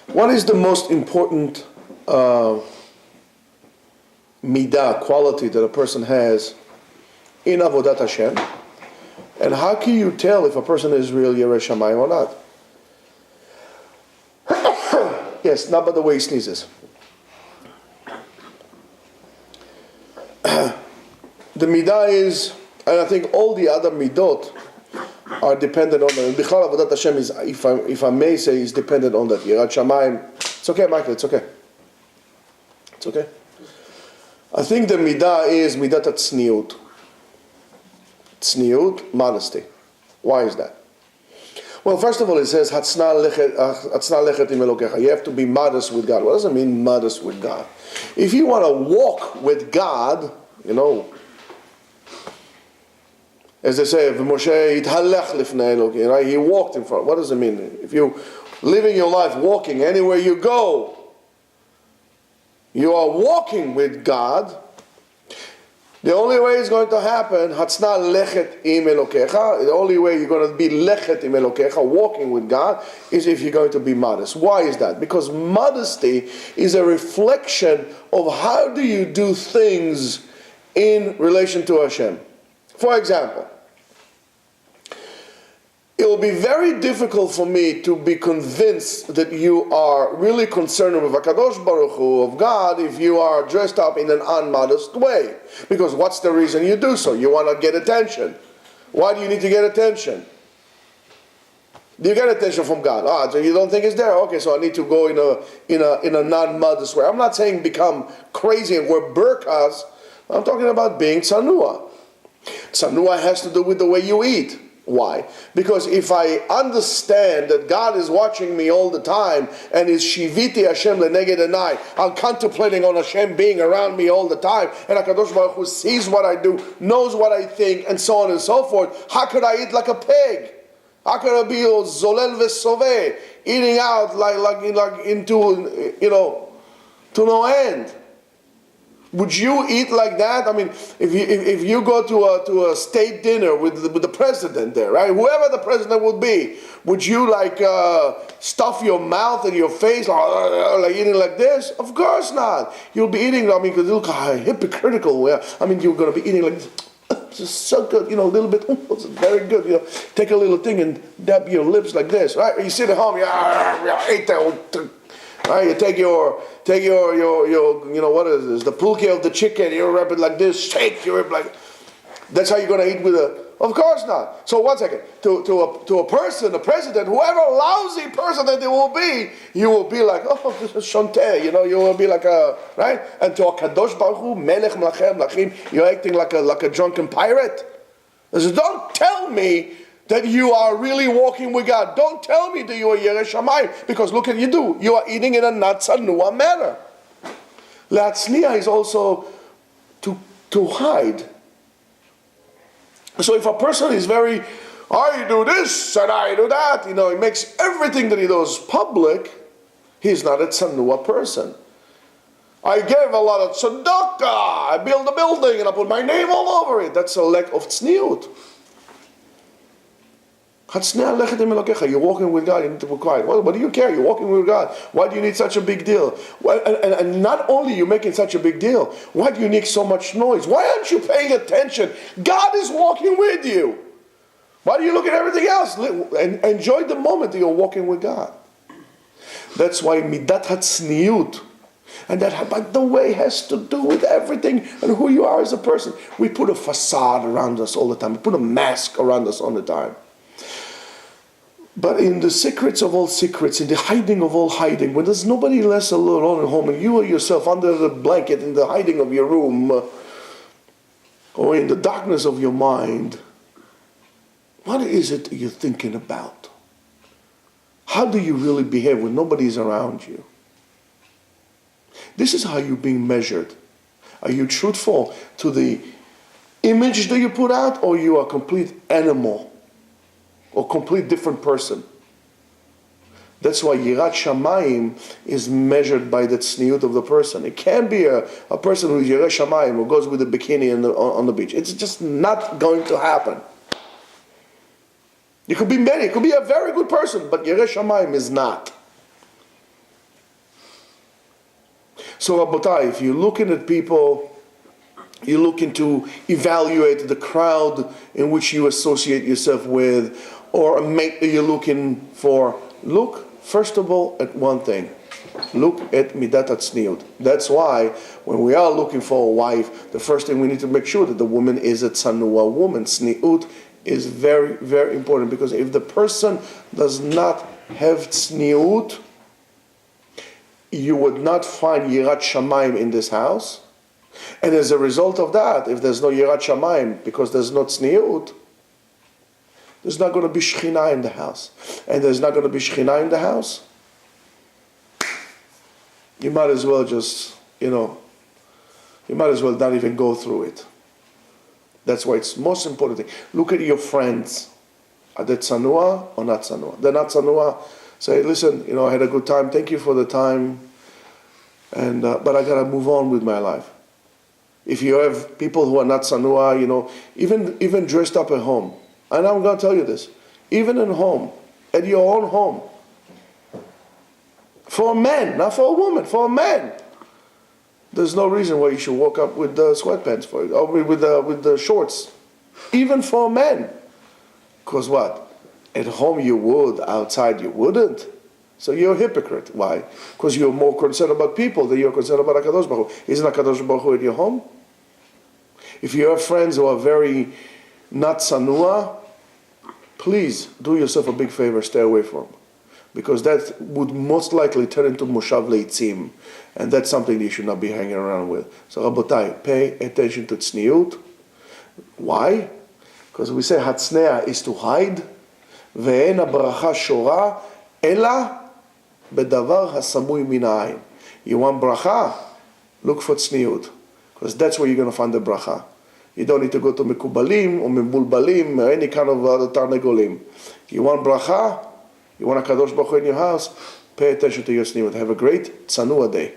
What is the most important midah, quality that a person has in Avodat Hashem? And how can you tell if a person is real Yerei Shamayim or not? Yes, not by the way he sneezes. The midah is, and I think all the other midot are dependent on that. Bichlal Avodat Hashem is, if I may say, is dependent on that. Yirat Shamayim. It's okay, Michael. It's okay. It's okay. I think the midah is midat tzniut. Tzniut, modesty. Why is that? Well, first of all, it says hatzna lechet im Elokecha. You have to be modest with God. What does it mean, modest with God? If you want to walk with God, you know, as they say, Moshe ithalech lifnei Elokim, right? He walked in front. What does it mean? If you living your life walking anywhere you go, you are walking with God. The only way it's going to happen, hatzna lechet im Elokecha, the only way you're going to be lechet im Elokecha, walking with God, is if you're going to be modest. Why is that? Because modesty is a reflection of how do you do things in relation to Hashem. For example, it will be very difficult for me to be convinced that you are really concerned with HaKadosh Baruch Hu, of God, if you are dressed up in an unmodest way. Because what's the reason you do so? You want to get attention. Why do you need to get attention? Do you get attention from God? So you don't think it's there? Okay, so I need to go in a non-modest way. I'm not saying become crazy and wear burqas. I'm talking about being tzanua. Tzanua has to do with the way you eat. Why? Because if I understand that God is watching me all the time and is shiviti Hashem leneged enai, I'm contemplating on Hashem being around me all the time, and HaKadosh Baruch Hu sees what I do, knows what I think, and so on and so forth, how could I eat like a pig? How could I be zolel v'soveh, eating out like into, to no end? Would you eat like that? I mean, if you go to a state dinner with the president there, right? Whoever the president would be, would you stuff your mouth and your face like eating like this? Of course not. You'll be eating. I mean, because look how hypocritical we are. I mean, you're going to be eating like this. It's just so good, a little bit. It's very good. Take a little thing and dab your lips like this, right? You sit at home, eat that. Right, you take your what is this? The pulke of the chicken. You wrap it like this. Shake. You wrap like. That's how you're going to eat with a. Of course not. So 1 second. To a person, a president, whoever lousy person that it will be, you will be like, oh, this is shanteh. You will be like a right. And to a kadosh baruch Hu, melech melachem lachim, you're acting like a drunken pirate. So don't tell me that you are really walking with God. Don't tell me that you are Yerei Shamayim, because look what you do. You are eating in a not tzanua manner. Le'atzniya is also to hide. So if a person is very, I do this and I do that, he makes everything that he does public, he's not a tzanua person. I gave a lot of tzedakah, I built a building and I put my name all over it. That's a lack of tzniut. You're walking with God, you need to be quiet. What do you care? You're walking with God. Why do you need such a big deal? And not only are you making such a big deal, why do you make so much noise? Why aren't you paying attention? God is walking with you. Why do you look at everything else? And enjoy the moment that you're walking with God. That's why midat hatzniut, and that, by the way, has to do with everything and who you are as a person. We put a facade around us all the time. We put a mask around us all the time. But in the secrets of all secrets, in the hiding of all hiding, when there's nobody less alone at home, and you are yourself under the blanket in the hiding of your room, or in the darkness of your mind, what is it that you're thinking about? How do you really behave when nobody's around you? This is how you're being measured. Are you truthful to the image that you put out, or you are a complete animal? Or complete different person. That's why Yirat Shamayim is measured by the tzniut of the person. It can't be a person who is Yirat Shamayim who goes with a bikini on the beach. It's just not going to happen. It could be many. It could be a very good person, but Yirat Shamayim is not. So Rabotai, if you're looking at people, you're looking to evaluate the crowd in which you associate yourself with, or a mate that you're looking for, look first of all at one thing. Look at midat hatzniut. That's why when we are looking for a wife, the first thing we need to make sure that the woman is a tzanua woman. Tzniut is very, very important, because if the person does not have tzniut, you would not find yirat shamayim in this house. And as a result of that, if there's no yirat shamayim, because there's no tzniut, there's not going to be shechina in the house. And there's not going to be shechina in the house, you might as well just, you might as well not even go through it. That's why it's most important thing. Look at your friends. Are they tzanua or not tzanua? They're not tzanua. Say, listen, I had a good time. Thank you for the time. And but I got to move on with my life. If you have people who are not tzanua, even dressed up at home. And I'm going to tell you this. Even at home, at your own home. For a man, not for a woman, for a man. There's no reason why you should walk up with the sweatpants or with the shorts. Even for a man. Because what? At home you would, outside you wouldn't. So you're a hypocrite. Why? Because you're more concerned about people than you're concerned about HaKadosh Baruch Hu. Isn't HaKadosh Baruch Hu in your home? If you have friends who are very not sanua, please do yourself a big favor, stay away from them. Because that would most likely turn into Moshav Leitzim. And that's something you should not be hanging around with. So Rabotai, pay attention to tzniut. Why? Because we say Hatznea is to hide. Ve'en ha'bracha shora ela bedavar hasamui min ha'ayin. You want bracha? Look for tzniut. Because that's where you're going to find the bracha. You don't need to go to Mekubalim or Membulbalim or any kind of other Tarnegolim. You want bracha? You want a Kadosh Baruch Hu in your house? Pay attention to your tzniut. Have a great tzanua day.